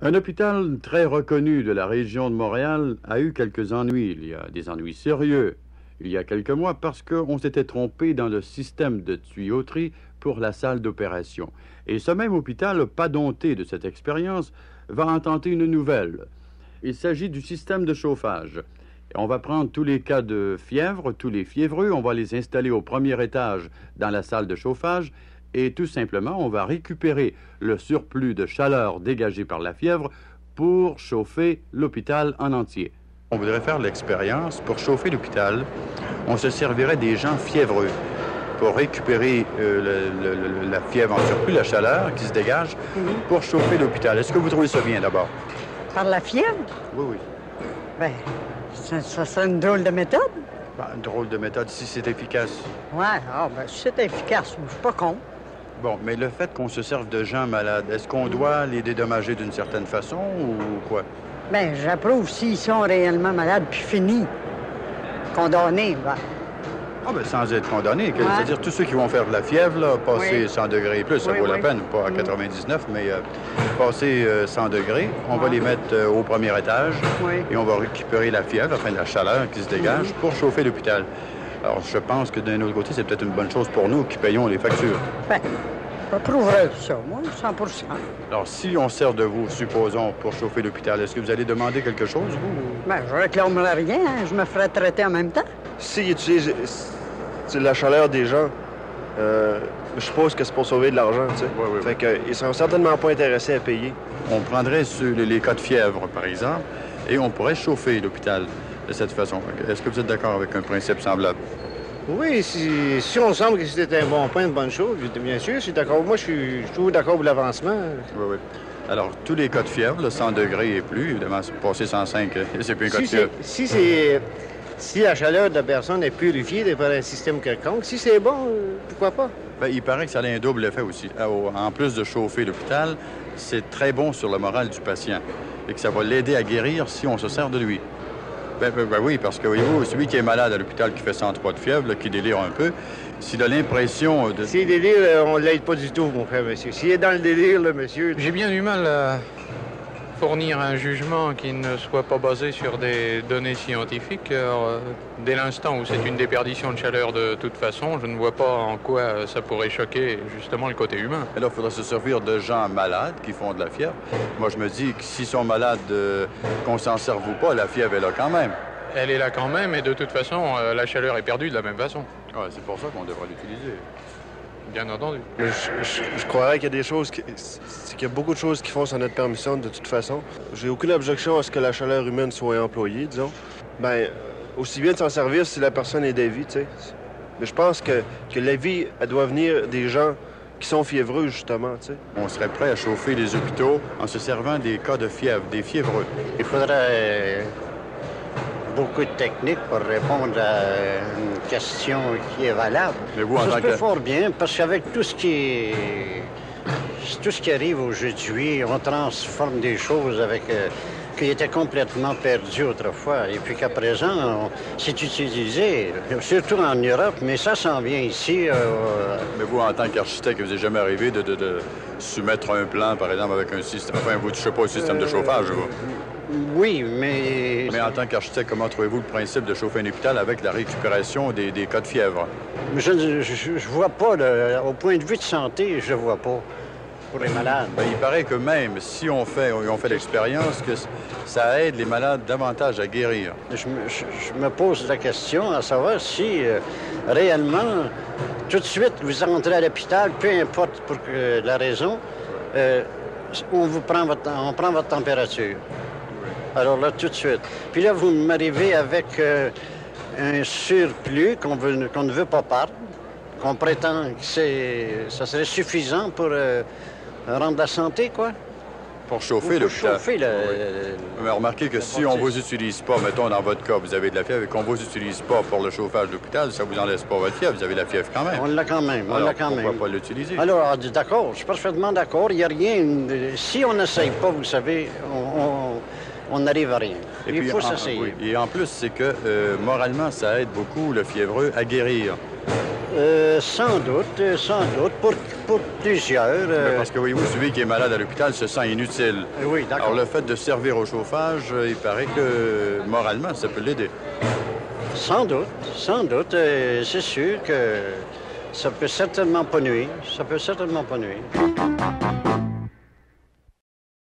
Un hôpital très reconnu de la région de Montréal a eu quelques ennuis. Il y a des ennuis sérieux il y a quelques mois parce qu'on s'était trompé dans le système de tuyauterie pour la salle d'opération. Et ce même hôpital, pas dompté de cette expérience, va en tenter une nouvelle. Il s'agit du système de chauffage. On va prendre tous les cas de fièvre, tous les fiévreux, on va les installer au premier étage dans la salle de chauffage et tout simplement, on va récupérer le surplus de chaleur dégagé par la fièvre pour chauffer l'hôpital en entier. On voudrait faire l'expérience. Pour chauffer l'hôpital, on se servirait des gens fiévreux pour récupérer la fièvre en surplus, la chaleur qui se dégage, pour chauffer l'hôpital. Est-ce que vous trouvez ça bien d'abord? Par la fièvre? Oui, oui. Bien, ça serait une drôle de méthode. Une drôle de méthode, si c'est efficace. Oui, si c'est efficace, je suis pas con. Bon, mais le fait qu'on se serve de gens malades, est-ce qu'on doit les dédommager d'une certaine façon ou quoi? Bien, j'approuve s'ils sont réellement malades puis finis, condamnés. Sans être condamnés. Ouais. C'est-à-dire tous ceux qui vont faire de la fièvre, là, passer 100 degrés et plus, ça vaut la peine, pas à 99, mais passer 100 degrés, on va les mettre au premier étage et on va récupérer la fièvre, enfin la chaleur qui se dégage pour chauffer l'hôpital. Alors, je pense que d'un autre côté, c'est peut-être une bonne chose pour nous qui payons les factures. Bien, j'approuverais ça, moi, 100%. Alors, si on sert de vous, supposons, pour chauffer l'hôpital, est-ce que vous allez demander quelque chose, vous? Bien, je réclamerais rien, hein. Je me ferais traiter en même temps. S'ils utilisent la chaleur des gens, je suppose que c'est pour sauver de l'argent, tu sais. Oui. Fait qu'ils sont certainement pas intéressés à payer. On prendrait sur les cas de fièvre, par exemple, et on pourrait chauffer l'hôpital de cette façon. Est-ce que vous êtes d'accord avec un principe semblable? Oui, si on semble que c'était un bon point, une bonne chose, bien sûr, je suis d'accord. Moi, je suis toujours d'accord pour l'avancement. Oui. Alors, tous les cas de fièvre, là, 100 degrés et plus, évidemment, passer 105, c'est plus un cas de fièvre. Si la chaleur de la personne est purifiée par un système quelconque, si c'est bon, pourquoi pas? Bien, il paraît que ça a un double effet aussi. En plus de chauffer l'hôpital, c'est très bon sur le moral du patient et que ça va l'aider à guérir si on se sert de lui. Ben oui, parce que, voyez-vous, celui qui est malade à l'hôpital, qui fait 103 de fièvre, là, qui délire un peu, s'il a l'impression de... S'il délire, on ne l'aide pas du tout, mon frère, monsieur. S'il est dans le délire, là, monsieur... J'ai bien du mal à fournir un jugement qui ne soit pas basé sur des données scientifiques. Alors, dès l'instant où c'est une déperdition de chaleur de toute façon, je ne vois pas en quoi ça pourrait choquer justement le côté humain. Alors, il faudra se servir de gens malades qui font de la fièvre. Moi, je me dis que s'ils sont malades, qu'on s'en serve ou pas, la fièvre est là quand même. Elle est là quand même et de toute façon, la chaleur est perdue de la même façon. Ouais, c'est pour ça qu'on devrait l'utiliser. Bien entendu. Je croirais qu'il y a des choses, c'est qu'il y a beaucoup de choses qui font sans notre permission de toute façon. J'ai aucune objection à ce que la chaleur humaine soit employée, disons. Ben, aussi bien de s'en servir si la personne est d'avis, tu sais. Mais je pense que la vie, elle doit venir des gens qui sont fiévreux, justement, tu sais. On serait prêt à chauffer les hôpitaux en se servant des cas de fièvre, des fiévreux. Il faudrait beaucoup de techniques pour répondre à une question qui est valable. Mais vous, ça se peut fort bien, parce qu'avec tout ce qui arrive aujourd'hui, on transforme des choses qui étaient complètement perdues autrefois, et puis qu'à présent, c'est utilisé, surtout en Europe, mais ça s'en vient ici. Mais vous, en tant qu'architecte, vous n'êtes jamais arrivé de soumettre un plan, par exemple, avec un système, enfin, vous ne touchez pas au système de chauffage, vous? Oui, mais... Mais en tant qu'architecte, comment trouvez-vous le principe de chauffer un hôpital avec la récupération des cas de fièvre? Je vois pas, au point de vue de santé, je vois pas pour les malades. Bien, il paraît que même si on fait l'expérience, que ça aide les malades davantage à guérir. Je me pose la question à savoir si réellement, tout de suite, vous entrez à l'hôpital, peu importe pour la raison, on prend votre température. Alors là, tout de suite. Puis là, vous m'arrivez avec un surplus qu'on ne veut pas perdre, qu'on prétend que ça serait suffisant pour rendre la santé, quoi. Pour chauffer l'hôpital. Chauffer Mais remarquez que si on ne vous utilise pas, mettons dans votre cas, vous avez de la fièvre, et qu'on ne vous utilise pas pour le chauffage de l'hôpital, ça ne vous en laisse pas votre fièvre, vous avez la fièvre quand même. On l'a quand même, Alors, pourquoi pas l'utiliser? Alors, d'accord, je suis parfaitement d'accord. Il n'y a rien... Si on n'essaye pas, vous savez, on n'arrive à rien. Il faut s'essayer. Oui. Et en plus, c'est que moralement, ça aide beaucoup le fiévreux à guérir. Sans doute, pour plusieurs. Parce que voyez-vous, celui qui est malade à l'hôpital se sent inutile. Oui, d'accord. Alors le fait de servir au chauffage, il paraît que moralement, ça peut l'aider. Sans doute. C'est sûr que ça peut certainement pas nuire.